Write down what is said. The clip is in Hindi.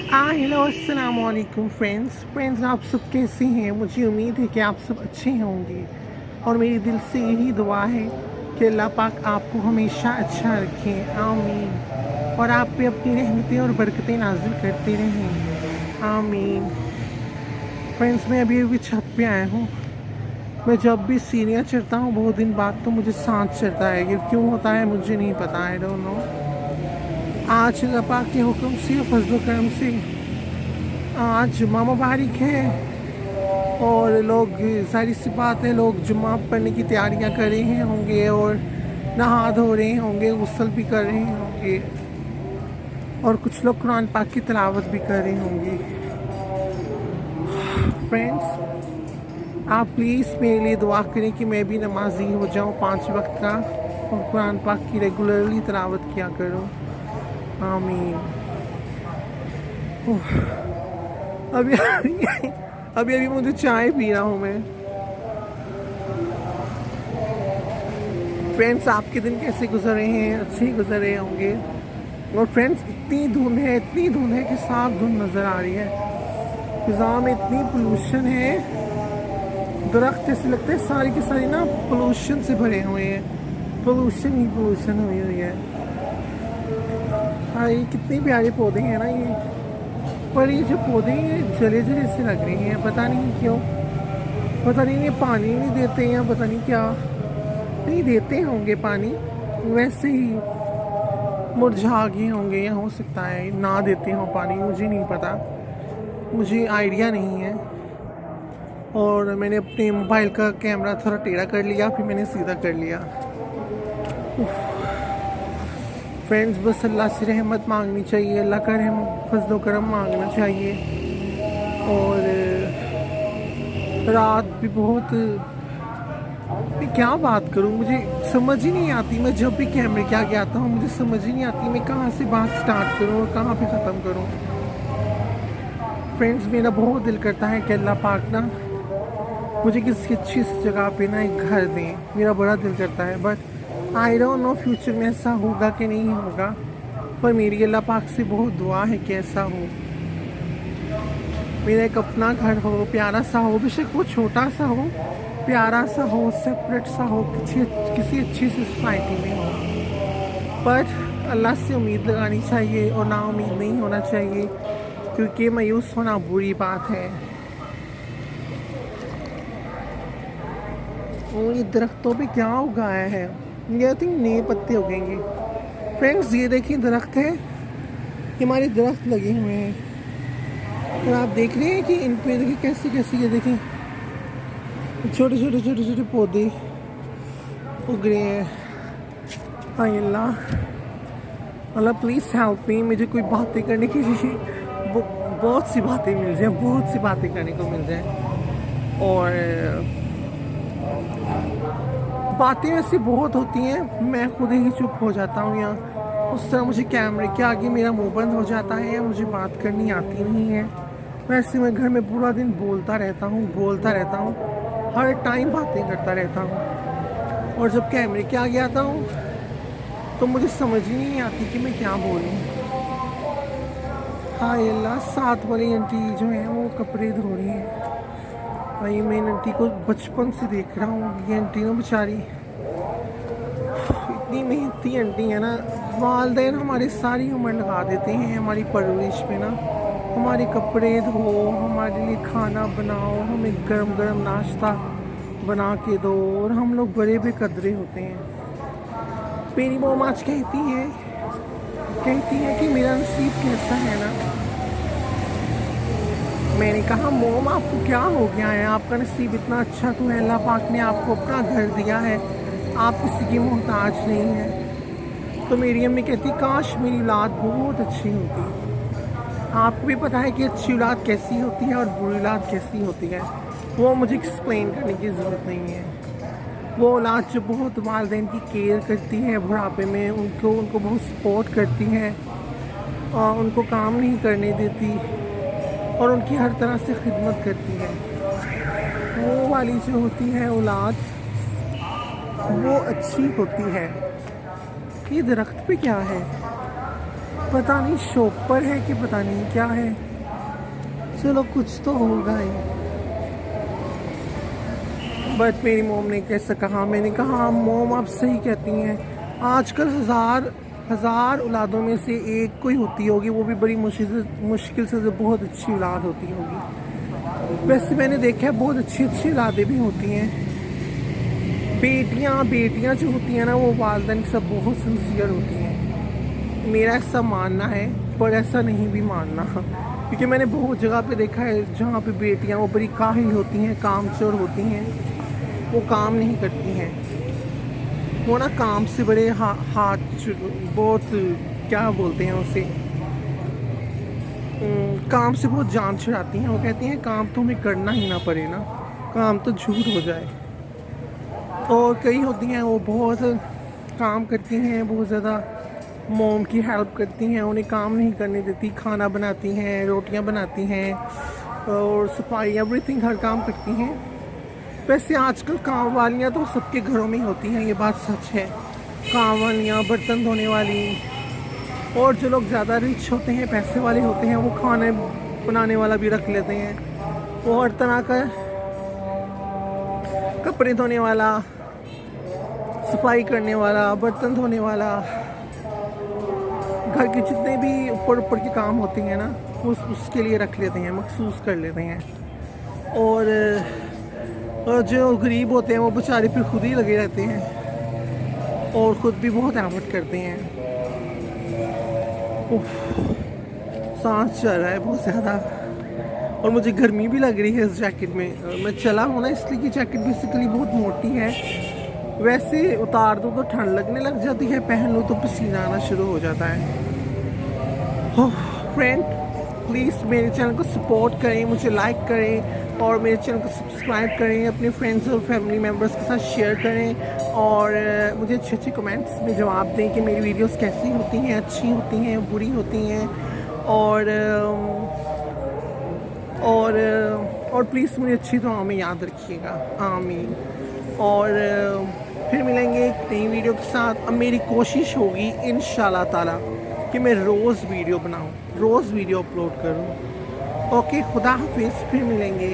हेलो अस्सलाम वालेकुम फ्रेंड्स आप सब कैसे हैं। मुझे उम्मीद है कि आप सब अच्छे होंगे और मेरी दिल से यही दुआ है कि अल्लाह पाक आपको हमेशा अच्छा रखे, आमीन। और आप पे अपनी रहमतें और बरकतें नाजिल करते रहें, आमीन। फ्रेंड्स मैं अभी अभी छत पे आया हूँ। मैं जब भी सीढ़ियाँ चढ़ता हूँ बहुत दिन बाद तो मुझे सांस चढ़ता है। ये क्यों होता है मुझे नहीं पता, आई डोंट नो। आज अल्लाह पाक के हुक्म से और फजल करम से आज जुम्मा मुबारक है और लोग, सारी सी बात है, लोग जुम्मा पढ़ने की तैयारियां कर रहे हैं होंगे और नहा धो रहे होंगे, गुस्ल भी कर रहे होंगे और कुछ लोग कुरान पाक की तिलावत भी कर रहे होंगे। फ्रेंड्स आप प्लीज़ मेरे लिए दुआ करें कि मैं भी नमाजी हो जाऊं 5 वक्त का और कुरान पाक की रेगुलरली तिलावत किया करूं, आमीन। अभी अभी अभी मुझे चाय पी रहा हूँ मैं। फ्रेंड्स आपके दिन कैसे गुजर रहे हैं? अच्छे ही गुजर रहे होंगे। और फ्रेंड्स इतनी धुंध है कि साफ धुंध नज़र आ रही है। फिजा में इतनी पोल्यूशन है, दरख्त ऐसे लगते हैं सारी की सारी ना पोल्यूशन से भरे हुए हैं। पोल्यूशन ही पोल्यूशन हुई है। हाँ ये कितने प्यारे पौधे हैं ना ये, पर ये जो पौधे हैं जले जले से लग रहे हैं, पता नहीं क्यों। पता नहीं ये पानी नहीं देते हैं, पता नहीं क्या नहीं देते होंगे पानी, वैसे ही मुरझा गए होंगे, या हो सकता है ना देते हों पानी, मुझे नहीं पता, मुझे आइडिया नहीं है। और मैंने अपने मोबाइल का कैमरा थोड़ा टेढ़ा कर लिया, फिर मैंने सीधा कर लिया। फ्रेंड्स बस अल्लाह से रहमत मांगनी चाहिए, अल्लाह का रहम फजल करम मांगना चाहिए। और रात भी बहुत, मैं क्या बात करूं, मुझे समझ ही नहीं आती। मैं जब भी कैमरे के आगे आता हूं मुझे समझ ही नहीं आती मैं कहाँ से बात स्टार्ट करूं और कहाँ पे ख़त्म करूं। फ्रेंड्स मेरा बहुत दिल करता है कि अल्लाह पाक ना मुझे किसी अच्छी सी जगह पे ना एक घर दें, मेरा बड़ा दिल करता है। But I don't know future में ऐसा होगा कि नहीं होगा, पर मेरी अल्लाह पाक से बहुत दुआ है कि ऐसा हो। मेरा एक अपना घर हो, प्यारा सा हो, बेशक वो छोटा सा हो, प्यारा सा हो, सेपरेट सा हो, किसी अच्छी सी सोसाइटी में हो। पर अल्लाह से उम्मीद लगानी चाहिए और ना उम्मीद नहीं होना चाहिए, क्योंकि मायूस होना बुरी बात है। और ये दरख्तों पे क्या उगाया है, ये आई थिंक नए पत्ते उगेंगे। फ्रेंड्स ये देखिए दरख्त है, हमारे दरख्त लगे हुए हैं और आप देख रहे हैं कि इन पे देखिए कैसे कैसे, ये देखें छोटे छोटे छोटे छोटे पौधे उग रहे हैं। हाँ अल्लाह, अल्लाह प्लीज़ हेल्प मी, मुझे कोई बातें करने के लिए बहुत सी बातें मिल जाए, बहुत सी बातें करने को मिल जाए। और बातें ऐसी बहुत होती हैं, मैं खुद ही चुप हो जाता हूँ, या उस तरह मुझे कैमरे के आगे मेरा मुंह बंद हो जाता है, या मुझे बात करनी आती नहीं है। वैसे मैं घर में पूरा दिन बोलता रहता हूँ, हर टाइम बातें करता रहता हूँ। और जब कैमरे के आगे आता हूँ तो मुझे समझ ही नहीं आती कि मैं क्या बोलूँ। हाय अल्लाह, साथ वाली आंटी जो है वो कपड़े धो रही हैं। भाई मैं इन आंटी को बचपन से देख रहा हूँ। ये आंटी ना बेचारी इतनी मेहनती आंटी है ना, वालदैन हमारे सारी उम्र लगा देते हैं हमारी परवरिश में ना, हमारे कपड़े धो, हमारे लिए खाना बनाओ, हमें गरम गरम नाश्ता बना के दो, और हम लोग बड़े बेकदरे होते हैं। मेरी मोम आज कहती है कि मेरा नसीब कैसा है ना। मैंने कहा मोम आपको क्या हो गया है, आपका नसीब इतना अच्छा तो है, अल्लाह पाक ने आपको अपना घर दिया है, आप किसी की मोहताज नहीं है। तो मेरी अम्मी कहती काश मेरी औलाद बहुत अच्छी होती। आपको भी पता है कि अच्छी औलाद कैसी होती है और बुरी औलाद कैसी होती है, वो मुझे एक्सप्लेन करने की ज़रूरत नहीं है। वो औलाद जो बहुत वालिदैन की केयर करती है बुढ़ापे में, उनको बहुत सपोर्ट करती है और उनको काम नहीं करने देती और उनकी हर तरह से खिदमत करती है, वो वाली जो होती है औलाद वो अच्छी होती है। ये दरख्त पे क्या है? पता नहीं शॉपर है कि पता नहीं क्या है, चलो कुछ तो होगा ही। बट मेरी मोम ने कैसे कहा, मैंने कहा मोम आप सही कहती हैं, आजकल हज़ार औलादों में से एक कोई होती होगी, वो भी बड़ी मुश्किल से बहुत अच्छी औलाद होती होगी। वैसे मैंने देखा है बहुत अच्छी अच्छी औलादें भी होती हैं। बेटियां जो होती हैं ना, वो वालिदैन सब बहुत सिंसियर होती हैं, मेरा ऐसा मानना है, पर ऐसा नहीं भी मानना, क्योंकि मैंने बहुत जगह पे देखा है जहाँ पे बेटियां वो बड़ी काहिल होती हैं, कामचोर होती हैं, वो काम नहीं करती हैं, वो ना काम से बड़े हाथ बहुत क्या बोलते हैं उसे, काम से बहुत जान छुड़ाती हैं। वो कहती हैं काम तो हमें करना ही ना पड़े ना, काम तो झूठ हो जाए। और कई होती हैं वो बहुत काम करती हैं, बहुत ज़्यादा मोम की हेल्प करती हैं, उन्हें काम नहीं करने देती, खाना बनाती हैं, रोटियां बनाती हैं और सफाई एवरीथिंग, हर काम करती हैं। वैसे आजकल काम वालियाँ तो सबके घरों में ही होती हैं, ये बात सच है। काम वालियाँ, बर्तन धोने वाली, और जो लोग ज़्यादा रिच होते हैं, पैसे वाले होते हैं, वो खाने बनाने वाला भी रख लेते हैं, वो हर तरह का, कपड़े धोने वाला, सफाई करने वाला, बर्तन धोने वाला, घर के जितने भी ऊपर के काम होते हैं ना, उसके लिए रख लेते हैं, मखसूस कर लेते हैं। और जो गरीब होते हैं वो बेचारे फिर खुद ही लगे रहते हैं और ख़ुद भी बहुत एफर्ट करते हैं। सांस चल रहा है बहुत ज़्यादा, और मुझे गर्मी भी लग रही है इस जैकेट में। मैं चला हूँ ना इसलिए कि जैकेट बेसिकली बहुत मोटी है, वैसे उतार दो तो ठंड लगने लग जाती है, पहन लो तो पसीना आना शुरू हो जाता है। फ्रेंड प्लीज़ मेरे चैनल को सपोर्ट करें, मुझे लाइक करें और मेरे चैनल को सब्सक्राइब करें, अपने फ्रेंड्स और फैमिली मेम्बर्स के साथ शेयर करें, और मुझे अच्छे अच्छे कमेंट्स में जवाब दें कि मेरी वीडियोस कैसी होती हैं, अच्छी होती हैं, बुरी होती हैं, और प्लीज़ मुझे अच्छी दुआ में याद रखिएगा, आमीन। और फिर मिलेंगे एक नई वीडियो के साथ। अब मेरी कोशिश होगी इंशाल्लाह ताला कि मैं रोज़ वीडियो बनाऊं, रोज़ वीडियो अपलोड करूं। ओके, खुदा हाफिज़, फिर मिलेंगे।